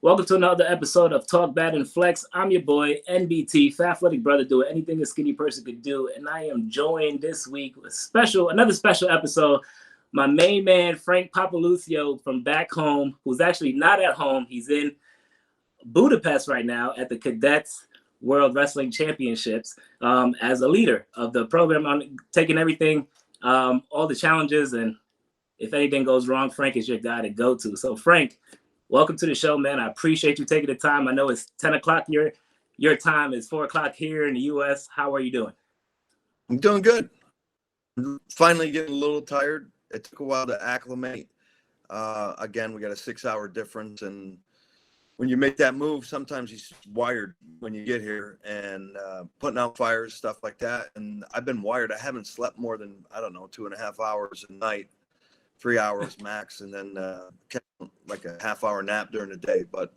Welcome to another episode of Talk Bad and Flex. I'm your boy, NBT, Fat Athletic Brother, doing anything a skinny person could do. And I am joined this week with another special episode. My main man, Frank Popolizio from back home, who's actually not at home. He's in Budapest right now at the Cadets World Wrestling Championships as a leader of the program. I'm taking everything, all the challenges, and if anything goes wrong, Frank is your guy to go to. So, Frank, welcome to the show, man. I appreciate you taking the time. I know it's 10 o'clock. Your time is 4 o'clock here in the U.S. How are you doing? I'm doing good. I'm finally getting a little tired. It took a while to acclimate. Again, we got a 6-hour difference. And when you make that move, sometimes you're wired when you get here and putting out fires, stuff like that. And I've been wired. I haven't slept more than, 2.5 hours a night, 3 hours max, and then like a half-hour nap during the day. But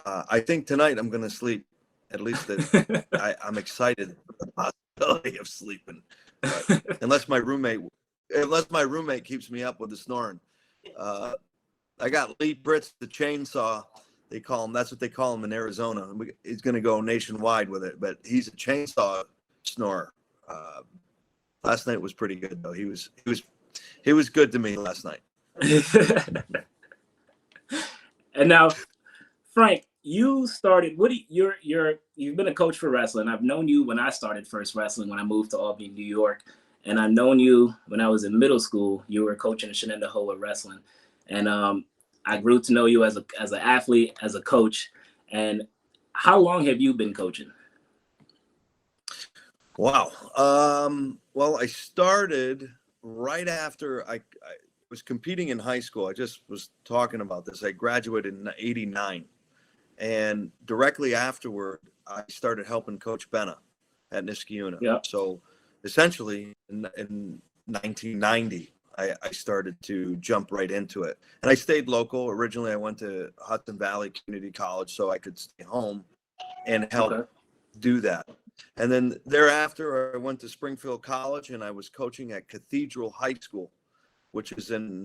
I think tonight I'm going to sleep. At least I'm excited for the possibility of sleeping. But unless my roommate keeps me up with the snoring. I got Lee Britz, the chainsaw. They call him. That's what they call him in Arizona. He's going to go nationwide with it. But he's a chainsaw snorer. Last night was pretty good though. He was good to me last night. And now, Frank, you started. You've been a coach for wrestling. I've known you when I started first wrestling when I moved to Albany, New York, and I've known you when I was in middle school. You were coaching Shenandoah wrestling, and I grew to know you as an athlete, as a coach. And how long have you been coaching? Wow. Well, I started right after I was competing in high school. I just was talking about this. I graduated in '89, and directly afterward, I started helping Coach Benna at Niskayuna. Yep. So essentially, in 1990, I started to jump right into it. And I stayed local. Originally, I went to Hudson Valley Community College so I could stay home and help do that. And then thereafter, I went to Springfield College, and I was coaching at Cathedral High School, which is in,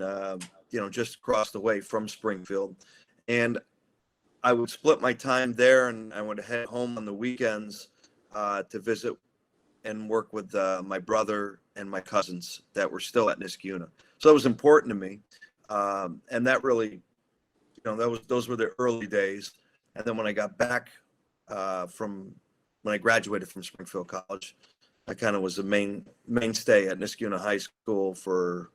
just across the way from Springfield. And I would split my time there, and I would head home on the weekends to visit and work with my brother and my cousins that were still at Niskayuna. So it was important to me. And that really, those were the early days. And then when I got back when I graduated from Springfield College, I kind of was the mainstay at Niskayuna High School for,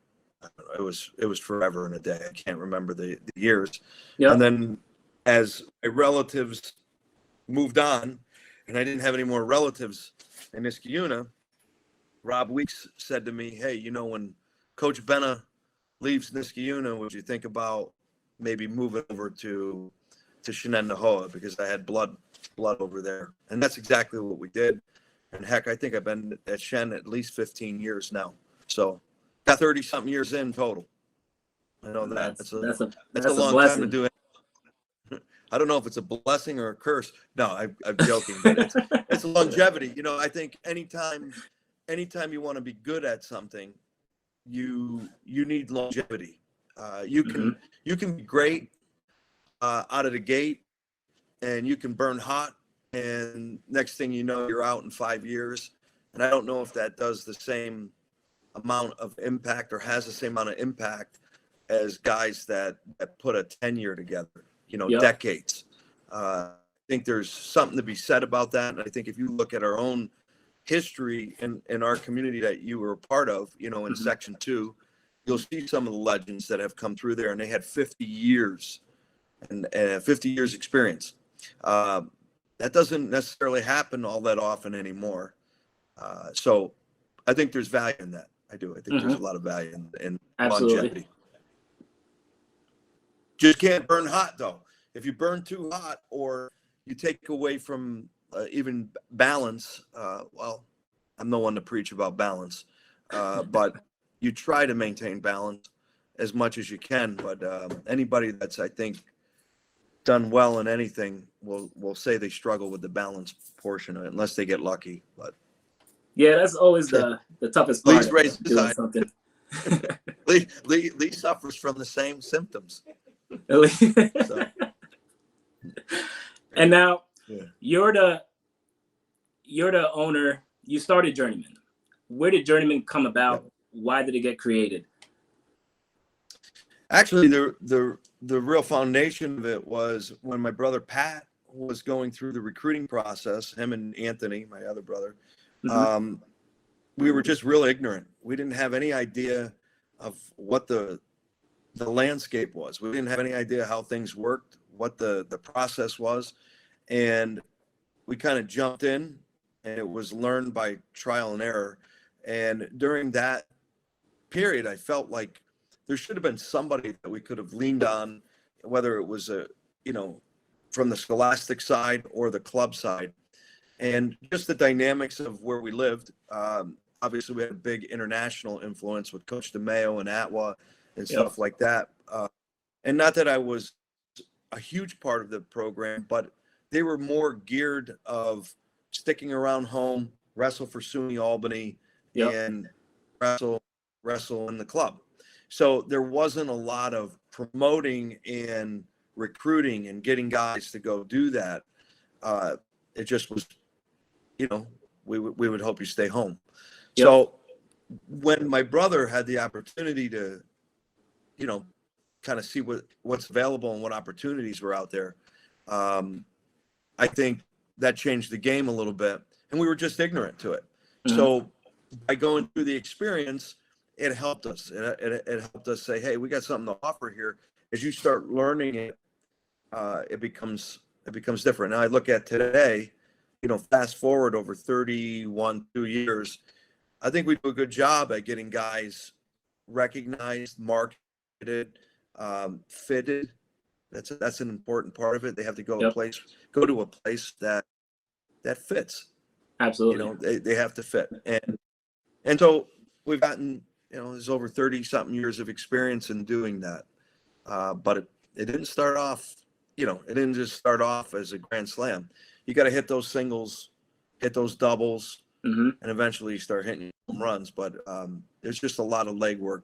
it was forever and a day. I can't remember the years. Yep. And then as my relatives moved on and I didn't have any more relatives in Niskayuna, Rob Weeks said to me, hey, when Coach Benna leaves Niskayuna, would you think about maybe moving over to Shenandoah, because I had blood over there. And that's exactly what we did. And heck, I think I've been at Shen at least 15 years now. So got 30 something years in total. I know that's a long blessing. time to do it. I don't know if it's a blessing or a curse. No, I'm joking, but it's a longevity. I think anytime you want to be good at something, you need longevity. You can be great out of the gate, and you can burn hot, and next thing you know, you're out in 5 years. And I don't know if that does the same amount of impact or has the same amount of impact as guys that put a 10-year together, Yep. decades. I think there's something to be said about that. And I think if you look at our own history in our community that you were a part of, in Section 2, you'll see some of the legends that have come through there, and they had 50 years and 50 years experience. That doesn't necessarily happen all that often anymore. So I think there's value in that. I do. I think there's a lot of value in longevity. Just can't burn hot, though. If you burn too hot or you take away from even balance, well, I'm no one to preach about balance, but you try to maintain balance as much as you can. But anybody that's, I think, done well in anything will say they struggle with the balance portion of it, unless they get lucky. But yeah, that's always the toughest part. Lee's raised his eye. Lee suffers from the same symptoms. So, And now yeah. you're the owner. You started Journeyman. Where did Journeyman come about? Yep. Why did it get created? Actually, the real foundation of it was when my brother Pat was going through the recruiting process, him and Anthony, my other brother. We were just real ignorant. We didn't have any idea of what the landscape was. We didn't have any idea how things worked, what the process was. And we kind of jumped in, and it was learned by trial and error. And during that period, I felt like there should have been somebody that we could have leaned on, whether it was from the scholastic side or the club side. And just the dynamics of where we lived. Obviously, we had a big international influence with Coach DeMeo and Atwa and stuff like that. And not that I was a huge part of the program, but they were more geared of sticking around home, wrestle for SUNY Albany, and wrestle in the club. So there wasn't a lot of promoting and recruiting and getting guys to go do that. It just was, we would hope you stay home. So when my brother had the opportunity to, kind of see what's available and what opportunities were out there, I think that changed the game a little bit, and we were just ignorant to it. So by going through the experience, it helped us. It helped us say, hey, we got something to offer here. As you start learning it, it becomes different. Now I look at today, fast forward over 2 years, I think we do a good job at getting guys recognized, marketed, fitted. That's an important part of it. They have to go to a place that fits. Absolutely. They have to fit. And so we've gotten, there's over 30 something years of experience in doing that. But it didn't start off, it didn't just start off as a grand slam. You got to hit those singles, hit those doubles, and eventually you start hitting home runs. But there's just a lot of legwork,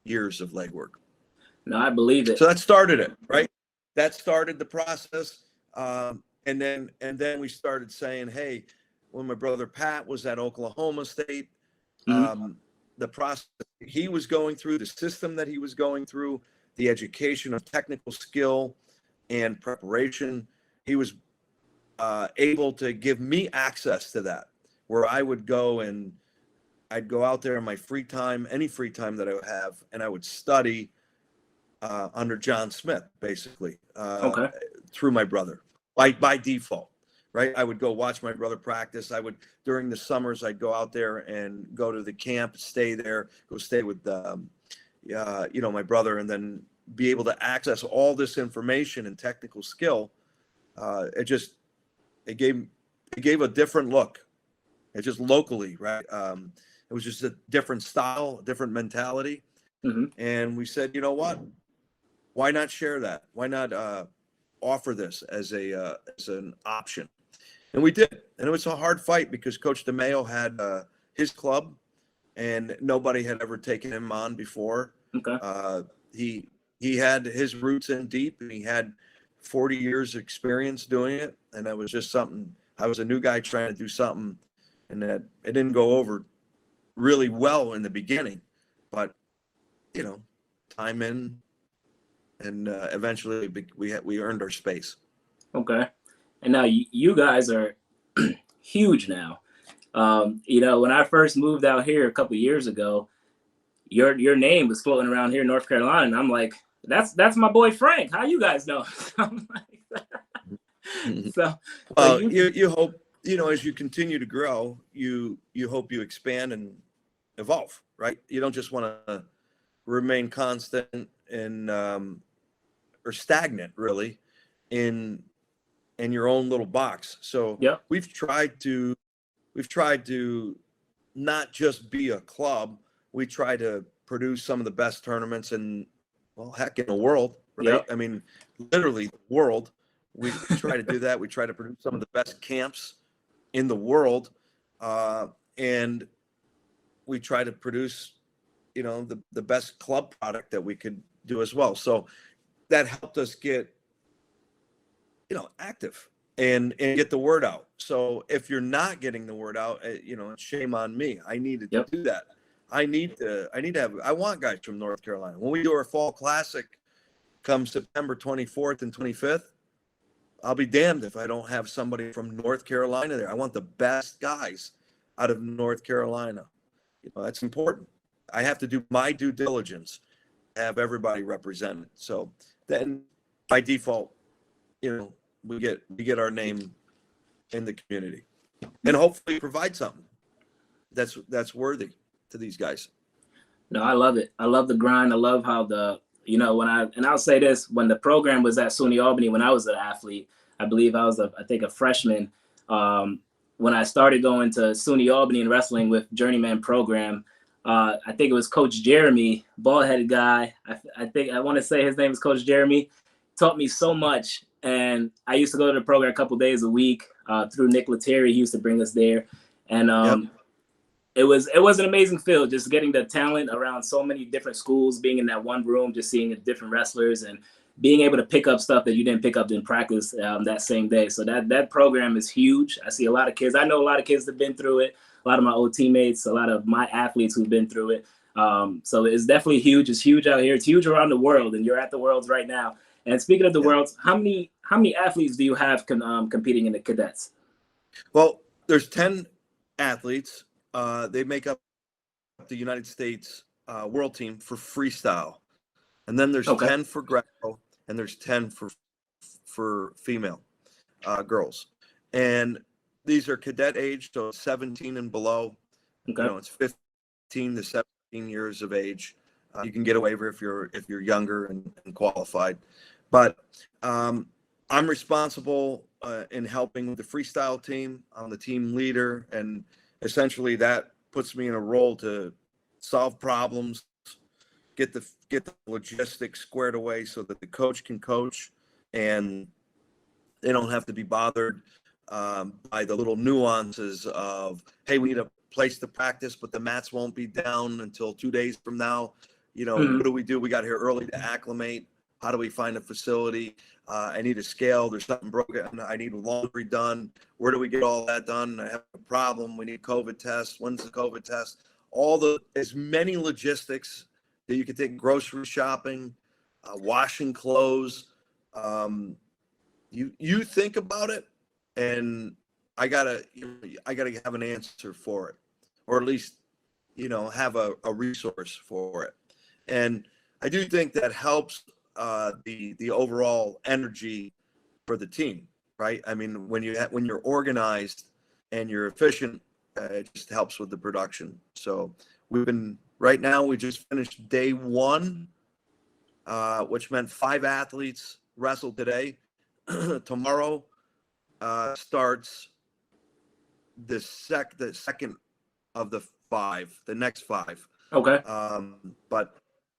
years of legwork. No, I believe it. So that started it, right? That started the process. And then we started saying, hey, when my brother Pat was at Oklahoma State, the process he was going through, the system that he was going through, the education of technical skill and preparation, he was able to give me access to that, where I would go and I'd go out there in my free time, any free time that I would have, and I would study under John Smith, basically, through my brother by default, right? I would go watch my brother practice. I would, during the summers, I'd go out there and go to the camp, stay there, go stay with, my brother, and then be able to access all this information and technical skill. It gave a different look. It just locally, right? It was just a different style, a different mentality. And we said, you know what? Why not share that? Why not offer this as an option? And we did. And it was a hard fight because Coach DeMeo had his club, and nobody had ever taken him on before. He had his roots in deep, and he had 40 years experience doing it. And that was just something. I was a new guy trying to do something, and that it didn't go over really well in the beginning, but time in, and eventually we earned our space. Okay. And now you guys are huge now. When I first moved out here a couple of years ago, your name was floating around here in North Carolina, and I'm like, that's my boy Frank. How you guys know? You hope, as you continue to grow, you hope you expand and evolve, right? You don't just want to remain constant and or stagnant, really, in your own little box. So we've tried to not just be a club. We try to produce some of the best tournaments in the world, right? I mean, literally the world. We try to do that. We try to produce some of the best camps in the world, and we try to produce, the best club product that we could do as well. So that helped us get, active and get the word out. So if you're not getting the word out, shame on me. I needed to do that. I want guys from North Carolina. When we do our fall classic come September 24th and 25th, I'll be damned if I don't have somebody from North Carolina there. I want the best guys out of North Carolina. That's important. I have to do my due diligence, have everybody represented. So then by default, we get our name in the community and hopefully provide something that's worthy to these guys. No, I love it. I love the grind. I love how I'll say this, when the program was at SUNY Albany, when I was an athlete, I believe I was a freshman. When I started going to SUNY Albany and wrestling with Journeyman program, I think it was Coach Jeremy, bald-headed guy. I want to say his name is Coach Jeremy, taught me so much. And I used to go to the program a couple days a week through Nick Lettieri. He used to bring us there. And it was an amazing feel, just getting the talent around so many different schools, being in that one room, just seeing the different wrestlers and being able to pick up stuff that you didn't pick up in practice that same day. So that program is huge. I see a lot of kids. I know a lot of kids that have been through it, a lot of my old teammates, a lot of my athletes who've been through it. So it's definitely huge. It's huge out here. It's huge around the world, and you're at the Worlds right now. And speaking of the Worlds, how many athletes do you have competing in the cadets? Well, there's 10 athletes. They make up the United States world team for freestyle. And then there's 10 for Greco, and there's 10 for female girls. And these are cadet age, so 17 and below. It's 15 to 17 years of age. You can get a waiver if you're younger and qualified. But I'm responsible in helping with the freestyle team. I'm the team leader, and essentially that puts me in a role to solve problems, get the logistics squared away so that the coach can coach and they don't have to be bothered by the little nuances of, hey, we need a place to practice, but the mats won't be down until 2 days from now. What do we do? We got here early to acclimate. How do we find a facility? I need a scale. There's something broken. I need laundry done. Where do we get all that done? I have a problem. We need COVID tests. When's the COVID test? As many logistics that you could take, grocery shopping, washing clothes. You think about it, and I gotta have an answer for it, or at least have a resource for it. And I do think that helps the overall energy for the team, right? I mean, when you're organized and you're efficient, it just helps with the production. So right now we just finished day one, which meant 5 athletes wrestled today. Tomorrow starts the second of the 5, the next 5. Okay. But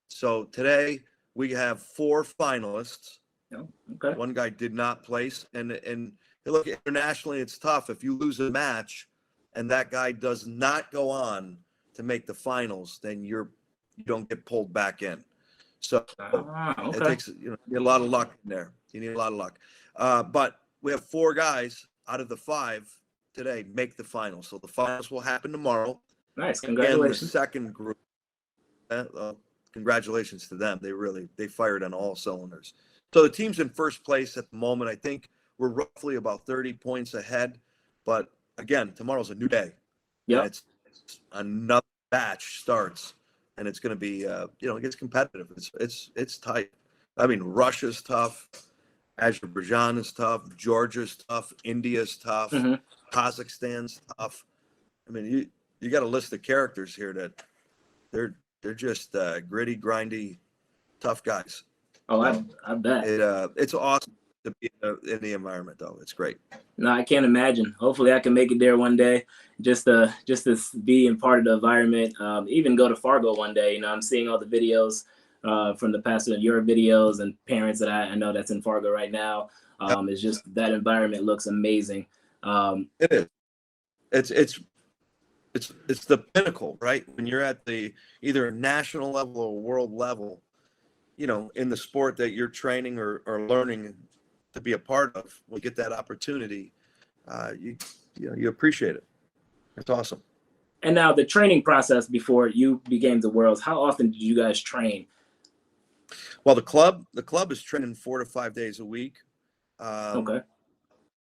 so today we have 4 finalists. Oh, okay. One guy did not place, and look, internationally it's tough. If you lose a match and that guy does not go on to make the finals, then you don't get pulled back in. So okay. It takes you need a lot of luck in there. You need a lot of luck. But we have 4 guys out of the 5 today make the finals. So the finals will happen tomorrow. Nice, congratulations. And the second group. Congratulations to them. They fired on all cylinders. So the team's in first place at the moment. I think we're roughly about 30 points ahead. But again, tomorrow's a new day. Yeah. It's another batch starts, and it's going to be it gets competitive. It's tight. I mean, Russia's tough. Azerbaijan is tough. Georgia's tough. India's tough. Mm-hmm. Kazakhstan's tough. I mean, you got a list of characters here that they're just gritty, grindy, tough guys. Oh, I bet. It's awesome to be in the environment, though. It's great. No, I can't imagine. Hopefully I can make it there one day, just to be in part of the environment, even go to Fargo one day. I'm seeing all the videos from the past, your videos, and parents that I know that's in Fargo right now. It's just that environment looks amazing. It is. It's the pinnacle, right? When you're at the either national level or world level, in the sport that you're training or learning to be a part of, when you get that opportunity, you appreciate it. It's awesome. And now the training process before you became the Worlds, how often did you guys train? Well, the club is training 4 to 5 days a week. Okay.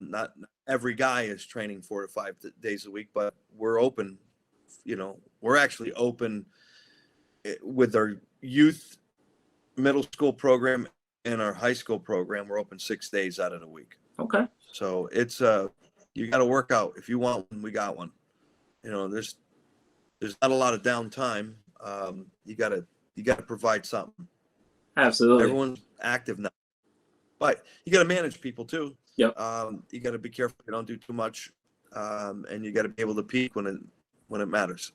Not every guy is training 4 to 5 days a week, but we're open. We're actually open with our youth middle school program and our high school program. We're open 6 days out of the week. Okay. So it's you got to work out. If you want one, we got one. There's not a lot of downtime. You got to provide something. Absolutely. Everyone's active now, but you got to manage people too. Yep. You got to be careful you don't do too much, and you got to be able to peak when it matters.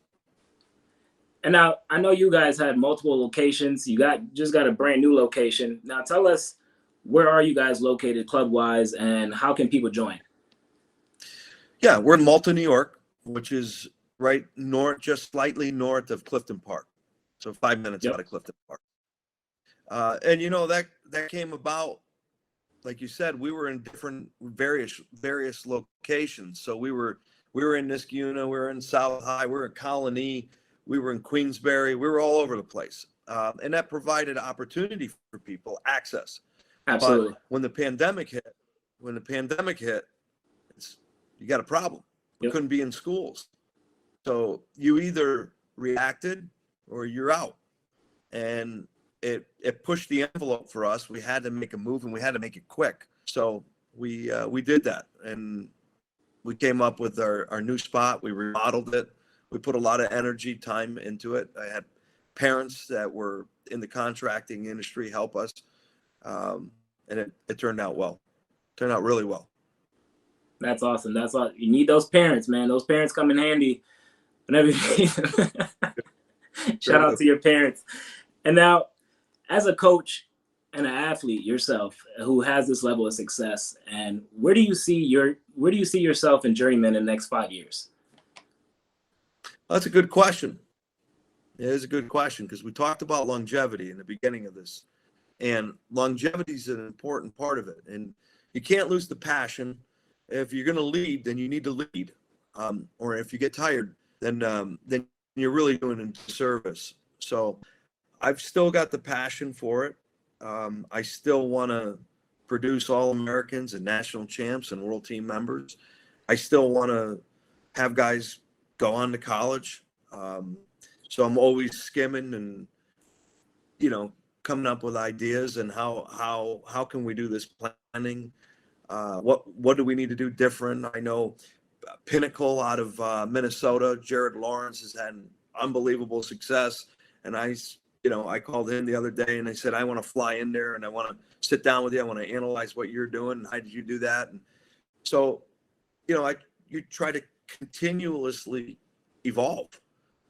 And now I know you guys had multiple locations. You just got a brand new location. Now tell us, where are you guys located club wise, and how can people join? Yeah, we're in Malta, New York, which is right north, just slightly north of Clifton Park. So 5 minutes out of Clifton Park. And that came about, like you said, we were in different various locations. So we were in Niskayuna, we were in South High, we were in Colony, we were in Queensbury, we were all over the place. And that provided opportunity for people, access. Absolutely. But when the pandemic hit, you got a problem. We couldn't be in schools. So you either reacted or you're out. And it pushed the envelope for us. We had to make a move, and we had to make it quick. So we did that, and we came up with our new spot. We remodeled it. We put a lot of energy, time into it. I had parents that were in the contracting industry help us, and it turned out well. Turned out really well. That's awesome. That's all. You need those parents, man. Those parents come in handy whenever. Shout out to your parents. And now, as a coach and an athlete yourself who has this level of success, and where do you see yourself in Journeymen in the next 5 years? That's a good question. It is a good question, because we talked about longevity in the beginning of this, and longevity is an important part of it. And you can't lose the passion. If you're going to lead, then you need to lead. Or if you get tired, then you're really doing a disservice. So I've still got the passion for it. I still want to produce All-Americans and national champs and world team members. I still want to have guys go on to college. So I'm always skimming and, coming up with ideas and how can we do this planning? What do we need to do different? I know Pinnacle out of Minnesota, Jared Lawrence, has had unbelievable success. And I called him the other day and I said, I want to fly in there and I want to sit down with you. I want to analyze what you're doing. How did you do that? And so, you try to continuously evolve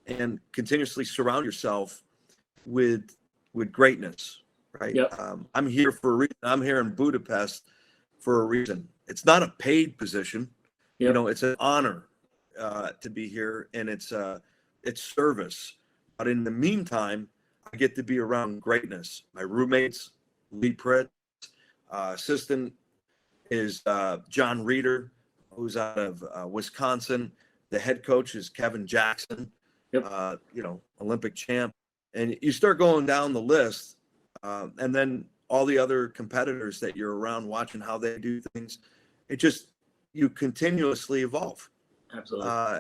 and continuously surround yourself with greatness, right? Yep. I'm here for a reason. I'm here in Budapest for a reason. It's not a paid position. Yep. It's an honor to be here, and it's service. But in the meantime, I get to be around greatness. My roommates, Lee Pritt, assistant is John Reeder, who's out of Wisconsin. The head coach is Kevin Jackson, Olympic champ. And you start going down the list, and then all the other competitors that you're around watching how they do things, you continuously evolve. Absolutely.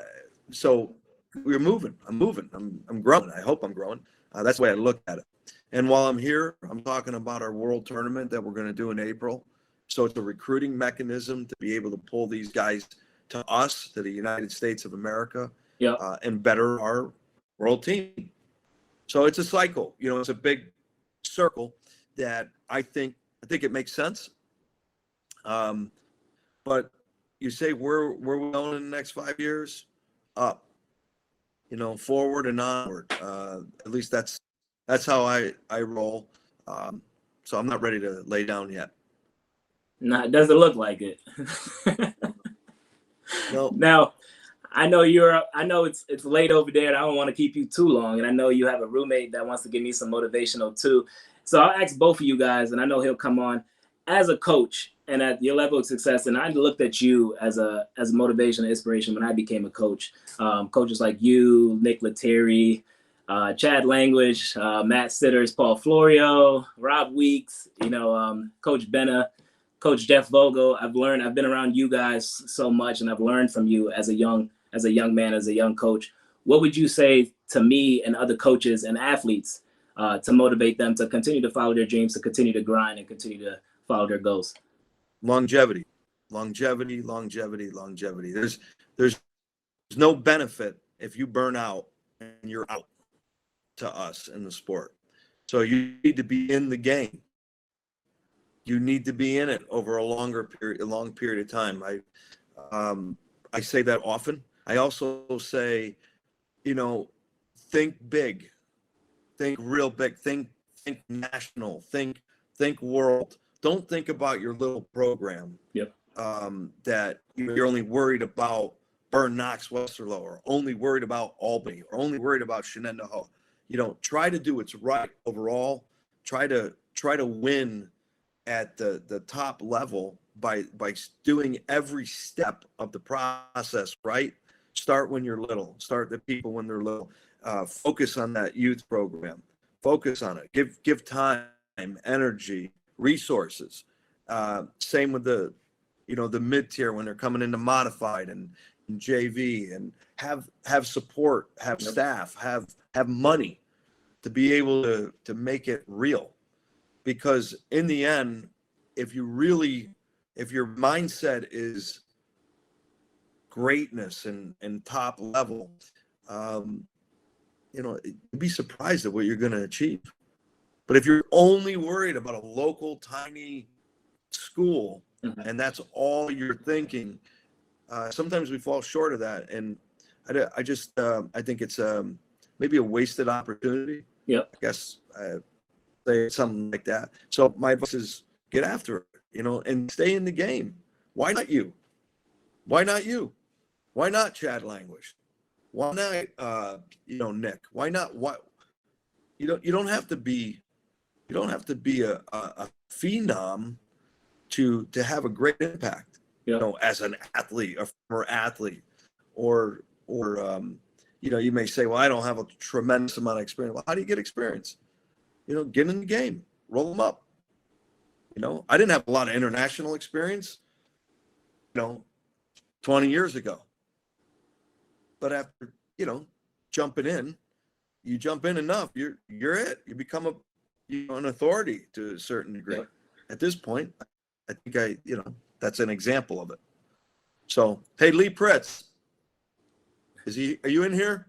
So we're moving. I'm moving. I'm growing. I hope I'm growing. That's the way I look at it. And while I'm here, I'm talking about our world tournament that we're going to do in April. So it's a recruiting mechanism to be able to pull these guys to us, to the United States of America, and better our world team. So it's a cycle. It's a big circle that I think it makes sense. But you say where we're going in the next 5 years? Up. Forward and onward. At least that's how I roll. So I'm not ready to lay down yet. No, it doesn't look like it. No. Now, I know it's late over there, and I don't want to keep you too long. And I know you have a roommate that wants to give me some motivational too. So I'll ask both of you guys, and I know he'll come on as a coach and at your level of success. And I looked at you as a motivation and inspiration when I became a coach. Coaches like you, Nick Lettieri, Chad Language, Matt Sitters, Paul Florio, Rob Weeks, Coach Benna, Coach Jeff Vogel. I've been around you guys so much, and I've learned from you as a young man, as a young coach. What would you say to me and other coaches and athletes to motivate them to continue to follow their dreams, to continue to grind and continue to follow their goals? Longevity. There's no benefit if you burn out and you're out to us in the sport. So you need to be in the game. You need to be in it over a long period of time. I say that often. I also say, think big, think real big, think national, think world. Don't think about your little program. Yep. That you're only worried about Burn Knox, Westerlo, or only worried about Albany, or only worried about Shenandoah. Try to do what's right overall. Try to win at the top level by doing every step of the process right. Start when you're little. Start the people when they're little. Focus on that youth program. Focus on it. Give time, energy, resources. Same with the mid-tier when they're coming into modified and JV, and have support, have staff, have money to be able to make it real. Because in the end, if your mindset is greatness and top level, you'd be surprised at what you're going to achieve. But if you're only worried about a local tiny school, and that's all you're thinking, sometimes we fall short of that. And I think it's maybe a wasted opportunity. Yeah, I guess say something like that. So my advice is get after it, and stay in the game. Why not you? Why not you? Why not Chad Language? Why not Nick? Why not what? You don't have to be a phenom to have a great impact. yeah. As an athlete, a former athlete, or you may say, well, I don't have a tremendous amount of experience. Well, how do you get experience? Get in the game, roll them up. I didn't have a lot of international experience, 20 years ago. But after, jumping in, you jump in enough, you're it. You become an authority to a certain degree. Yeah. At this point, I think that's an example of it. So, hey, Lee Pritz, are you in here?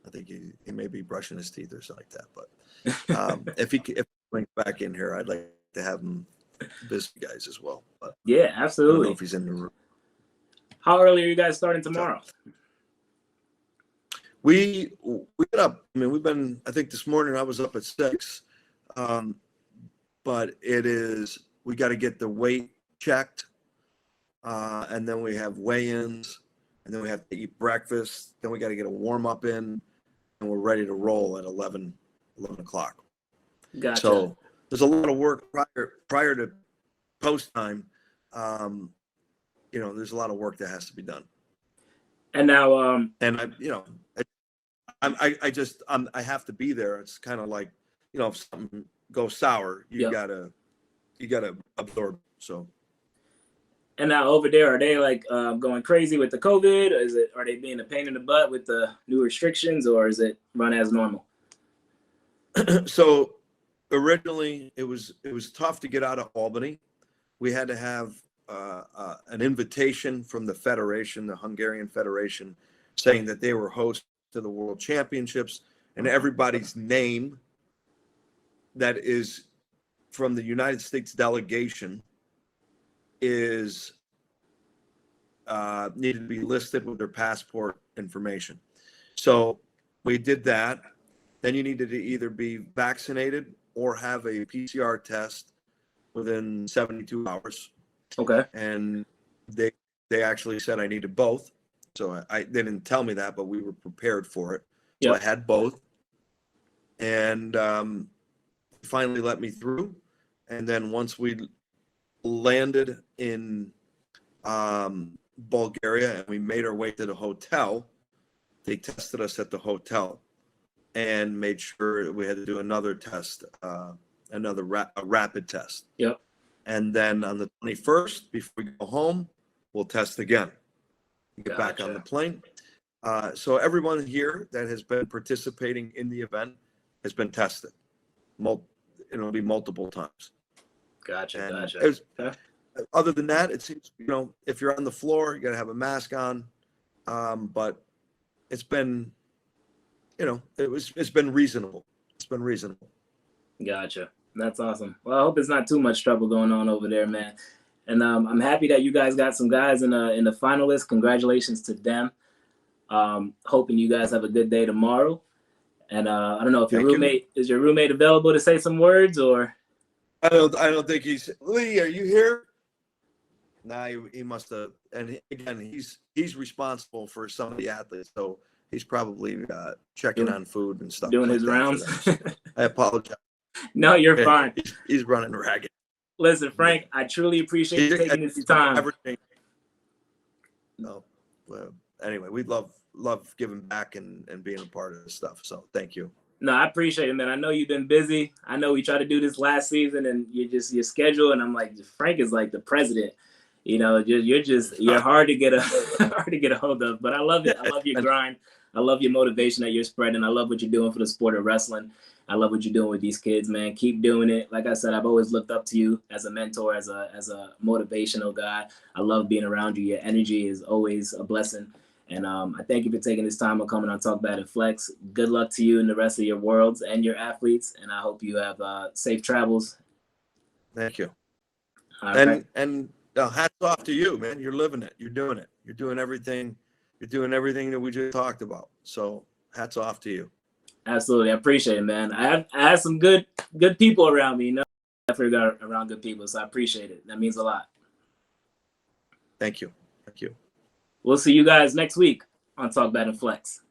I think he may be brushing his teeth or something like that. But if he brings back in here, I'd like to have him visit you guys as well. But yeah, absolutely. I don't know if he's in the room. How early are you guys starting tomorrow? We get up. I think this morning I was up at 6. But we got to get the weight checked. And then we have weigh-ins, and then we have to eat breakfast. Then we got to get a warm-up in, and we're ready to roll at 11 o'clock. Gotcha. So there's a lot of work prior to post time. There's a lot of work that has to be done. And now, I have to be there. It's kind of like, if something goes sour, you gotta absorb. So. And now over there, are they going crazy with the COVID? Or are they being a pain in the butt with the new restrictions, or is it run as normal? So originally it was tough to get out of Albany. We had to have an invitation from the federation, the Hungarian Federation, saying that they were host to the World Championships, and everybody's name that is from the United States delegation is needed to be listed with their passport information. So we did that. Then you needed to either be vaccinated or have a PCR test within 72 hours. Okay. And they actually said I needed both. So they didn't tell me that, but we were prepared for it. So I had both. And finally let me through. And then once we landed in Bulgaria and we made our way to the hotel, they tested us at the hotel and made sure we had to do another test, a rapid test. Yep. And then on the 21st, before we go home, we'll test again. Get back on the plane. So everyone here that has been participating in the event has been tested. It'll be multiple times. Gotcha. Okay. Other than that, it seems, if you're on the floor, you got to have a mask on. But it's been, it's been reasonable. It's been reasonable. Gotcha. That's awesome. Well, I hope it's not too much trouble going on over there, man. And I'm happy that you guys got some guys in the finalists. Congratulations to them. Hoping you guys have a good day tomorrow. And I don't know if is your roommate available to say some words or? I don't think he's. Lee, are you here? Nah, he must have. And again, he's responsible for some of the athletes, so he's probably checking on food and stuff. Doing his rounds. I apologize. No, you're fine. He's running ragged. Listen, Frank, I truly appreciate you taking this time. Everything. No, well, anyway, we love giving back and being a part of this stuff. So thank you. No, I appreciate it, man. I know you've been busy. I know we tried to do this last season, and your schedule, and I'm like, Frank is like the president. You're hard to get a hold of. But I love it. I love your grind. I love your motivation that you're spreading. I love what you're doing for the sport of wrestling. I love what you're doing with these kids, man. Keep doing it. Like I said, I've always looked up to you as a mentor, as a motivational guy. I love being around you. Your energy is always a blessing. And I thank you for taking this time and coming on Talk Bad and Flex. Good luck to you and the rest of your worlds and your athletes. And I hope you have safe travels. Thank you. Right. And hats off to you, man. You're living it. You're doing it. You're doing everything. You're doing everything that we just talked about. So hats off to you. Absolutely. I appreciate it, man. I have some good people around me, I definitely got around good people. So I appreciate it. That means a lot. Thank you. We'll see you guys next week on Talk Bad and Flex.